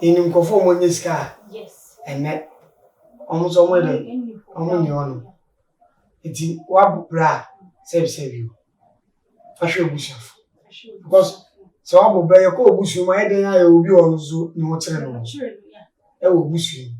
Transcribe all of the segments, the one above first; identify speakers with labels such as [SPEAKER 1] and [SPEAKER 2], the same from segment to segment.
[SPEAKER 1] In conform on this car.
[SPEAKER 2] Yes.
[SPEAKER 1] And that almost all weather. On it's in what bra save you. I should bush off. Because so I will buy a cold bush. My day I will be on zoo. No channel. I will bush you.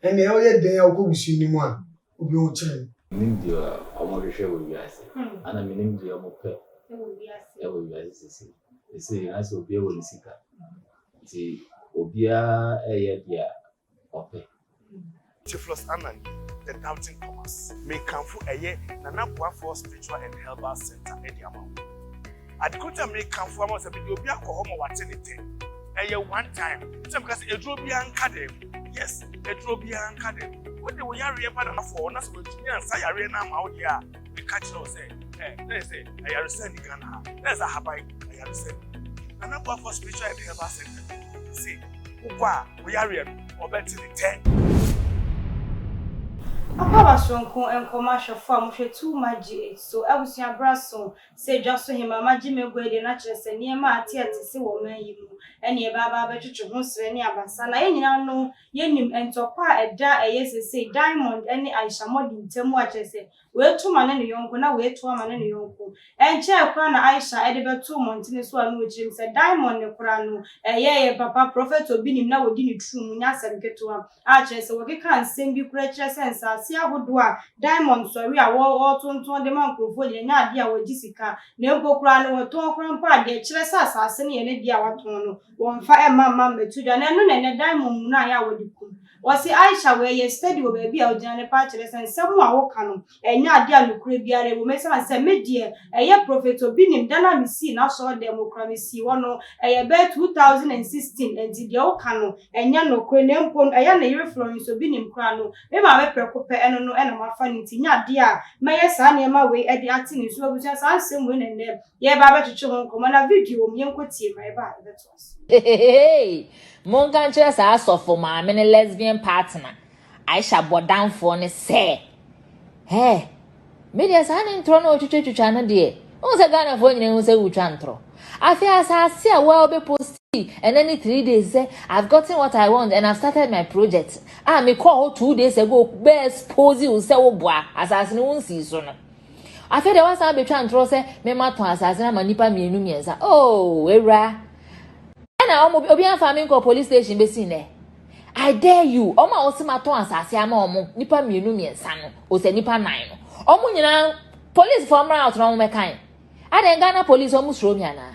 [SPEAKER 1] And the other day I'll go bush you anymore. Will be on channel.
[SPEAKER 3] India, I'm not sure what you ask. And I'm in India, I'm okay. You see, I will be able to see that. See, Obia, a year, okay.
[SPEAKER 4] Tiflos Anan, the Doubting Thomas. May come for a year, Nanabua for Spiritual and Herbal Center, Eddie Amount. At the Kuta may come for almost a bit of Home or what's in it. A year one time, some because a Drobian Cadem. Yes, a Drobian Cadem. When they were Yari Padana for us, with me and Sayarena out here, we catch no say, let's say, I are sending Ghana. There's a happy, I are sending. Nanabua for Spiritual and Herbal Center. See, we are or better than 10.
[SPEAKER 2] Appiah sonko enkomasho form hwe too much so abusua braso say just him amaji megwede na kyerese niema atiate se wo mayimu ene e baba betwetwe ho sere ne abasa na yenyina no yenim entopa eda eyesese diamond ene Ayisha modi ntemu a kyerese we tuma ne yonko na we to ama ne yonko enche kwa na Ayisha ede beto montine so anu ochirim se diamond ne kura no ye papa prophet Obinim na wodi ni Trumu nya semketo a kyerese wo keka nsem bi kura kyerese nsa Abuduwa diamond sorry a wo tonton de mankrofo ye nya ade a wagisika na empokura no woton krampa de kire sasase ne ye ne dia waton no wonfa emma metudwa na no ne diamond na ya wodiku wasi Ayisha we ye steady wo ba bi a ogina ne pa kire sensem a wo ka no enya ade a nokure biare wo mesa se medie eye prophet Obinim dana misi na so democracy wono eye be 2016 enti de wo ka no enya nokure ne mpo eye na yire Florence Obinim kra no me ma be prekope eno no ena mafa ni tinya de a meye sa na ma we ede ati ni so abuja sa nsem we ne ye ba ba twetwe ho nkomo na video me enkotie mai ba e beto as
[SPEAKER 5] hey mongan chere sa asofo ma me ne lesbian partner Ayisha bodanfo ne se hey media sa ne ntro na otwetwetwa no de o se Ghana fo nyine hu se wutwa ntro afia sa se a we be post and then 3 days say I've gotten what I want and I've started my project. Me call 2 days ago best pose you say wo boa asasene won si so no. After the one say be twa ntro say me ma ton asasene ma nipa mienu miensa. Oh, ewra. Na obi afa me ko police station be sin ne. I dare you. Oma o se ma ton asase ama omo nipa mienu miensa no. O se nipa 9 no. Omo nyina police from out no me kan. Ade Ghana police omo suro mi ana.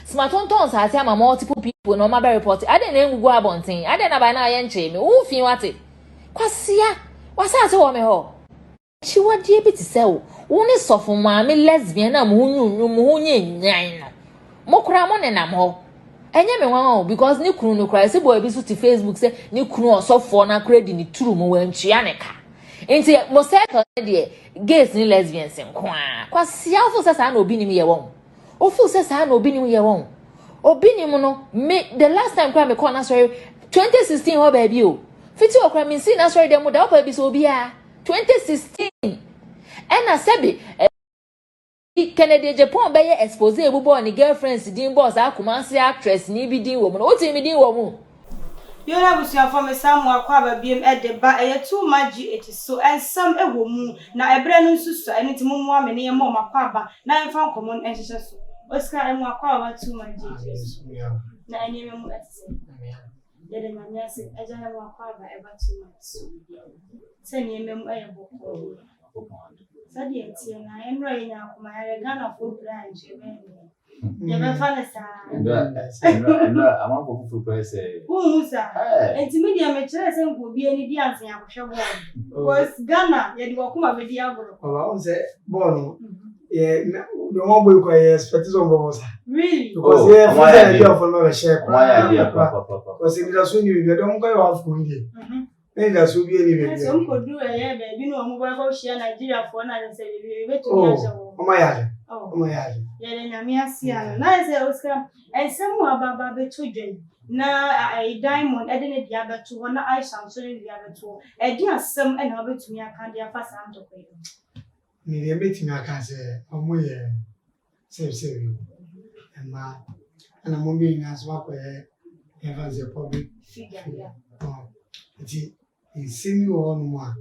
[SPEAKER 5] Smartonton sa ati ama multiple people no ma be report ade na engugu abonten ade na ba na aye nche me wo fin wate kwasia wasa ase wo me ho chi wade bi ti se wo ne sofo ma me lesbian na mo hunye nyan no mo kura mo ne nam ho enye me wan o because ni kunu no kura se boy bi so ti Facebook se ni kunu osofo na credit ni Trumu wantua ne ka enti mo se ka de gays ni lesbians nkwa kwasia fo se sa na Obinim ye won o feel say sa na Obinim ye won Obinim no me the last time kwa me call na sorry 2016 ho baby o fiti okra me see na sorry dem da o baby so bia 2016 na sebi Kennedy Japan be ye expose ebubo ni girlfriends din boss akumansi actress ni bi din wo mu o ti mi din wo mu
[SPEAKER 2] Yona busia for me samu akwa ba biem ede ba eye too magi eti so ensam ewo mu na ebre no nsusu eni ti mumu amene ye mo makwa ba na emfa nkomo enhyehyɛ so Oscar emu akwa ba too magi na eni me mu etse yede na nyase eja na akwa ba eba too magi se ni ememu eye boko sadi enti na enro ye nya akoma ya Ghana for branch ye be fa na sa
[SPEAKER 3] and I want to full price
[SPEAKER 2] Musa enti media me kire se nko bi ani di ansen akohwe bo because Ghana ye di wakuma be di agoro
[SPEAKER 1] baba on say born yeah the one boy ko expect some boss
[SPEAKER 2] really
[SPEAKER 1] because yeah for the idea of no share
[SPEAKER 3] my idea papa
[SPEAKER 1] because if that's when you don't go off for me then that's will be any baby
[SPEAKER 2] so nko do baby no mo boy go share Nigeria for na say baby be to me ajo
[SPEAKER 1] oh my god oh my god
[SPEAKER 2] ye na me asia na say Oscar ensem ababa be to dwen na diamond ede ne dia beto ho na Ayisha so ne dia beto e dia asem e na obetumi aka dia fa sa ntokwe
[SPEAKER 1] ni dia betumi aka se omo ye se you ema ana mo bi na so akwa never the public
[SPEAKER 2] figure.
[SPEAKER 1] figure. It's in you on one.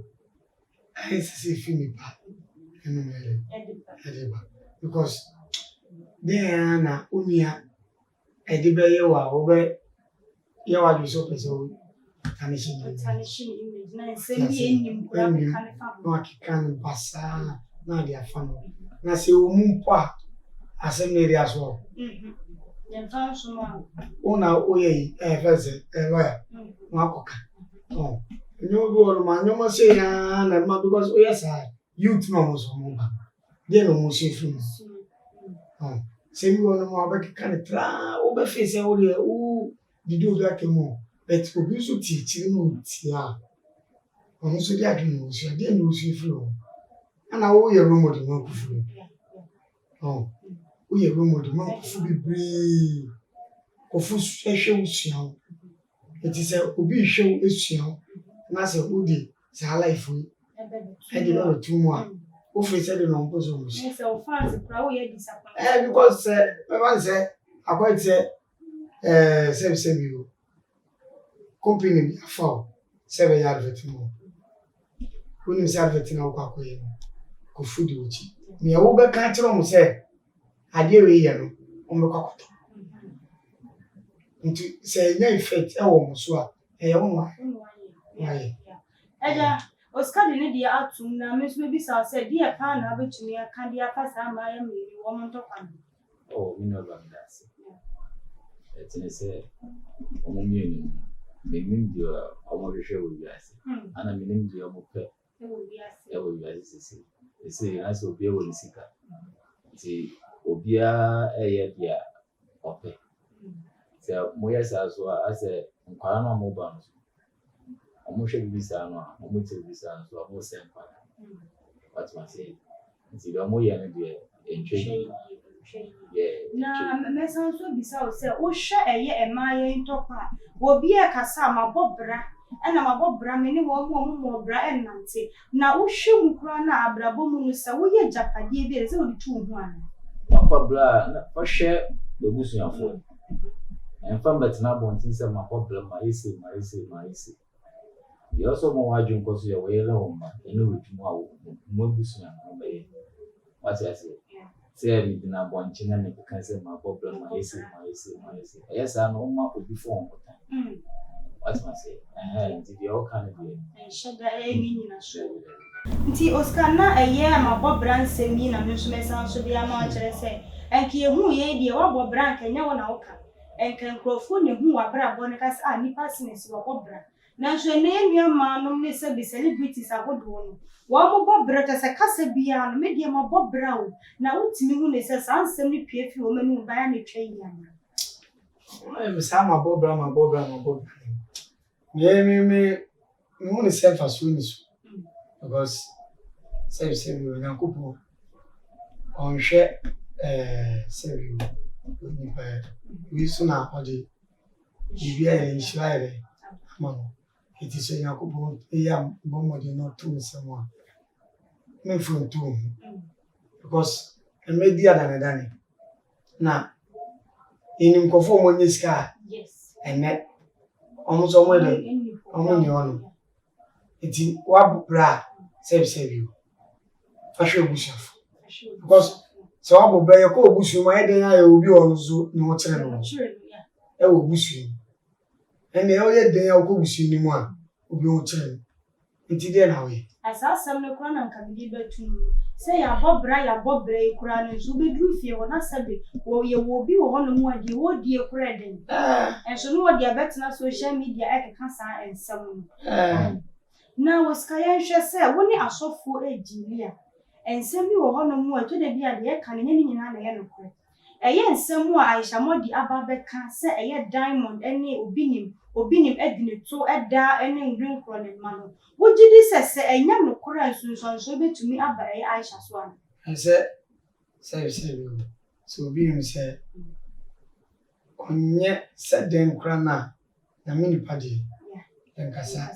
[SPEAKER 1] I say finipa edeba because there na unia edibe yewa obe yewa ju so pese o tanishin
[SPEAKER 2] image na nsemi enim kura kan fa
[SPEAKER 1] no akikan basa na dia fa no na se omumpo a asem na area so
[SPEAKER 2] dem fa so ma
[SPEAKER 1] una oye first lawyer no akoka no you go man you must say na because oye say youth no so mo ba dey no mo se fun se mi won mo abeki kan tra o be face o le o didi o da ke mo but obi so ti no ti a onu so dia dun no so dey no so fun ana wo ye romo de mo ku fun o ye romo de mo ku fu bi ko fu ehwe usuan it is obi hwe usuan na se udi sa life e dey no Trumu a o fe say dey no mposo mo
[SPEAKER 2] say o fans pra wo ye disappoint
[SPEAKER 1] because me say akwa say say you company bi afa 7 year advert mo woni say advert na ko akoye ko food uchi me wo be ka kire mo say ade we ye no o me kwakoto nti say nya effect e wo mo so a e ye wo
[SPEAKER 2] Eja Oscar de ne dia atum na me so bi sa say dia pa na betumi aka dia pa sa ma ya meri wo mo to kwa
[SPEAKER 3] oh we know about that it's say omumieni menim dia omohwehwe wo wiase ana menim dia omope e wo wiase sisi ese aso obi e wo nisika ti obia eye dia ope se moya sa so ase nkwara na mo ba no omohwe bisa no omote bisa no so omo se nkwara what you say nti do mo ye no dia entwe
[SPEAKER 2] na me san so bisa o se o hwe eye emaye ntokwa wo bia kasa mabobra ana mabobra me ni wo mo bra enante na wo hwe mukura na abrabo mu no se wo ye japade bi se wo di tu hu ana
[SPEAKER 3] mabobra na wo hwe obusuafo enfam betina bontin se mabobra ma yesi you also mo waju nkoso ye wo ye la wo ma ene wetumu a mo busuafo ma ye what you say say me na bonchi na me kan say my problem my issue yes I know ma obi phone ko time what you say nti dey all kind of dey
[SPEAKER 2] shada mi ni na so nti Oscar na eye ma bobra nsemi na me so mesan so bia ma kire say enke ehu ye die wa bobra nka nya wo na woka enke nkrofo ne hu wa bra bo ne ka say nipa sinesi wa bobra na so ne enua ma no ne se be celebrities agodo no wa mo bobra ta se kasa bia no me die ma bobra o na utimi hu ne se sansem ne pie fi o manu ba ya ne twen ya na
[SPEAKER 1] me sa ma bobra me hu ne self assume so because say we na kupo on share say we pa we so na odi bibia ya inshire mama it is a yakubu ya bomo de not to someone me from to because a media than na in conform when you sky and net almost somewhere on one it's what bra save you for sure because so I will buy a co bush my day I will be on so no channel e will bush and the other day I'll go see you more. Obi o chen. Nti dey na we.
[SPEAKER 2] Asasam ne kura na nka bi betu. Say ya bobra e kura no so be dru fie wona sabe. Wo ye wo bi wo hono mu ade wo die kura den. Enso no wo dia betna social media e keka sa ensam. Na wo skaya hwe say wo ni asofo ejili a. Ensam bi wo hono mu ato da bi ade e kan nyani nyina na ye no kura. Eye ensam mu a Ayisha modi aba beka say eye diamond ene Obinim edine to eda ene green crown ma no wo gidi sese enyam no kora nsunso betumi aba e Ayisha so an
[SPEAKER 1] say so Obinim say onye seden kora na mini padi enkasa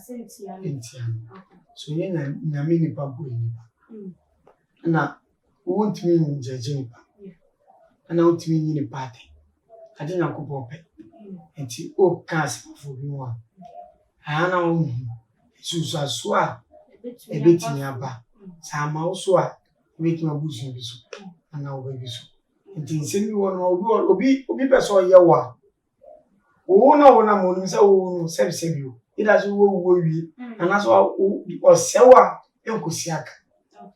[SPEAKER 1] entia so ye na mini pabu ni na won't mean judging na won't mean ni party ade na ko pope Nti o cancer for bi wa. Ana wo so a ebetimi aba. Sa ma wo so a ebetimi abusu bi so. Ana wo bi so. Nti nsem bi wo no obi person ye wa. Wo na mo nim say wo no se bi o. Ida so wo wi. Ana so o sewa enkosi aka.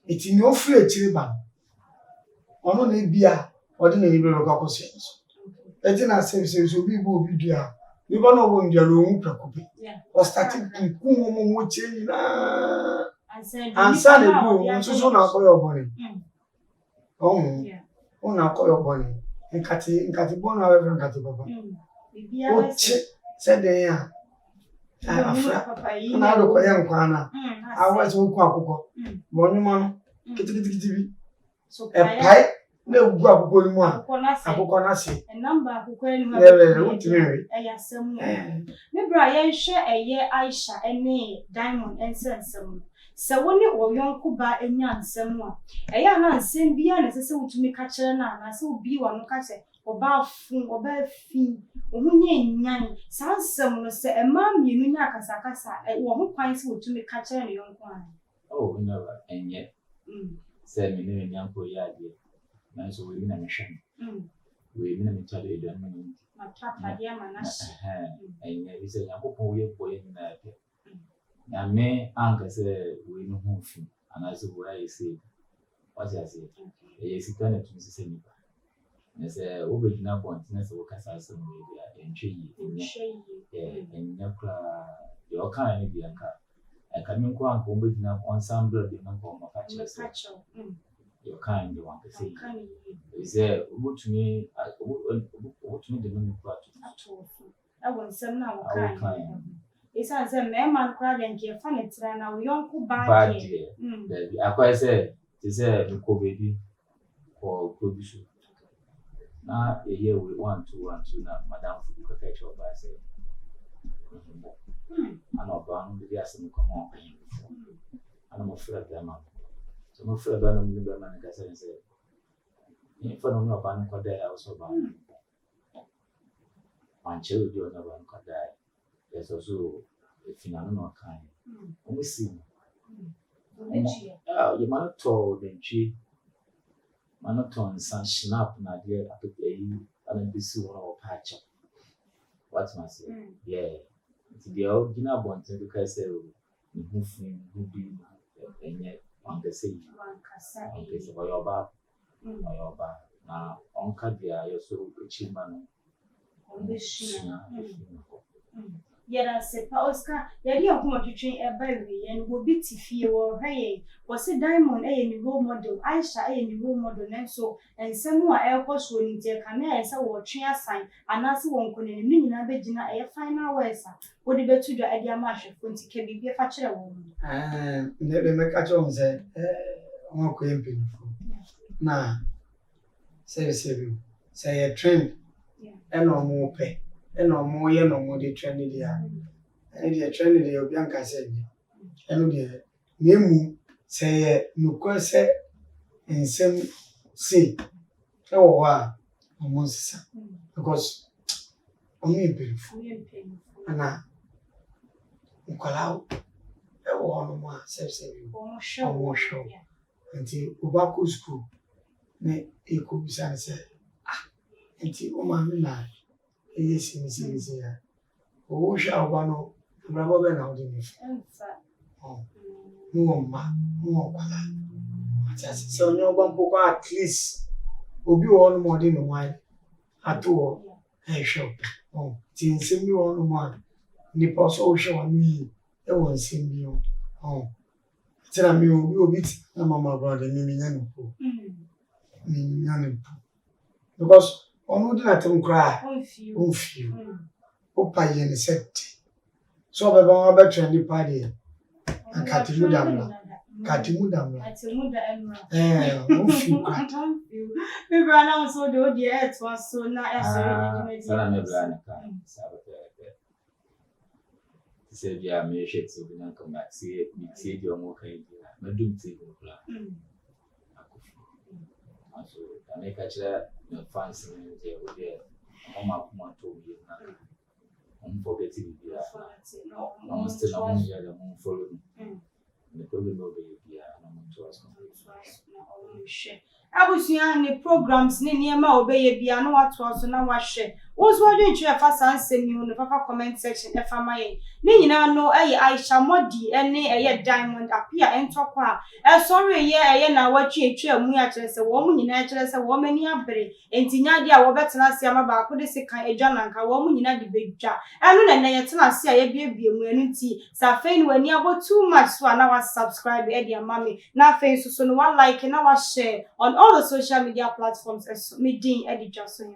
[SPEAKER 1] Nti ni o free echiri ba. Ono na bia odi na ibe ro ka so. Eti na se so bi obi dua. Ni ba no wo ndia lo hu prakope. O starting ku mo cheni na. Ansa na du so na koyo boni. Una koyo boni. Nkati bono awe nkati baba. Oche se de ya. Afra. Na do koye nkwana. Awe so ku akoko. Bonyu no. Kiti bi. So pai na egu akoko ni mu a. Akoko na se.
[SPEAKER 2] Number akoko ni mu. Eyasem. Me bra ye hwe eye Ayisha ene Diamond ensensem. Se woni oyonko ba enya nsem a. Eya na nsem bia na sese wutumi ka kire na na se obi wa no ka se oba fi ohunye nyan sansem no se ema mienu nya akasakasa wo ho kwan se wutumi ka kire ne yonko an.
[SPEAKER 3] Oh, never enye. Say me ne nyanko ya de. Na so we na mehwe. We na metale edan me.
[SPEAKER 2] Ma papa dia manashi.
[SPEAKER 3] Enye bi se nyanko pon we boye ni na ate. Na me anka se we no ho fi. Ana so we ayi se. What you say? E sika na tumi se nipa. Na se wo be gina point na se wo kasa asem we dia entwe yi. Enya kra yo kan ni bi anka. Aka mi nko anka wo be gina ensemble bi na nko mo ka chese. Yo kan de wan kase. Is obutumi de no nipa to.
[SPEAKER 2] Awon sem na wo kan. Isa se me man kra de nke fa ne tra na wo yonko ba de.
[SPEAKER 3] Baby akwa se ko baby ko produce. Na eye we 1 2 na madam fu ka ka cho ba se. Ana ba no de asem ko mo kan. Ana mo fra da ma. So mo fra da no ni ba man ka se. Ni fa no ba no ko da ya so ba. Manche odi ona ba no ko da. Yes, also if you no kind. We see. You man to the tree. Man to san snap na there Appiah and be so or patch. What must say? Yeah. It's the original bond because who be and yet on the same. Okay, so your back. Now on Cadia, you're so achievement.
[SPEAKER 2] Yera se pa Oscar yari akoma twetwen e ba wi en wo biti fie wo hwe wo se Diamond ni role model Ayisha ni role model nenso ensem a ekoso ni tie ka na esa wo twen asan anase wo nkone ni nyina begina final words a wo de betu dwa ade ama ahwefo nti ke bibie fa kire wo
[SPEAKER 1] ne me ka cho mse won ko empinfo na se ye trend eno mo pe eno mo ye no mo de trend dia e de trend dia obi anka se ni eno de nemu se ye nuko se ensem se e wo wa mo sisa because only beautiful ana nkola e wo no mo se o show nti obako school ne e ko bisa se nti o ma na yes ya o sha obano bravo be na odi ni no ma no kwala atasi so nyo bampo at least obi won mo de no why ato show tin sim bi won mo ni poso o show mi e won sim bi tira mi obi na mama brother mi nya no po mi nya no po because onu dị na tem cry on feel opa ye ne set so be ba ba trend party akatimu damla on feel
[SPEAKER 2] we bra na so de odi e to so na e so
[SPEAKER 3] sana me bra na ka sabote se bia me hwet so bi na ka ma si di omo kan di na dum ti ko bra akofu aso na me ka kira no fans ni je o de Mama kuma told me na. Forget it. I'm still on here, I'm following. The problem will be I'm to us.
[SPEAKER 2] Abusia ne programs ne niema obeye bia no wato so na wahwe wonso adwenche efa sansem ni no papa comment section efa maye ne nyina no Ayisha modi ene diamond Appiah entokwa sorry ye na watwe etwa mu ya kire se wo mu nyina kire se wo mani abere entinya de a wo betena ase ama ba ko de se kan edwananka wo mu nyina de bedwa eno na ye tena ase a ye biebie mu enu ti sa fe ni wani abo too much so na wa subscribe e de amame na fe so no wa like na wa share on all the social media platforms as me din Eddie Jackson.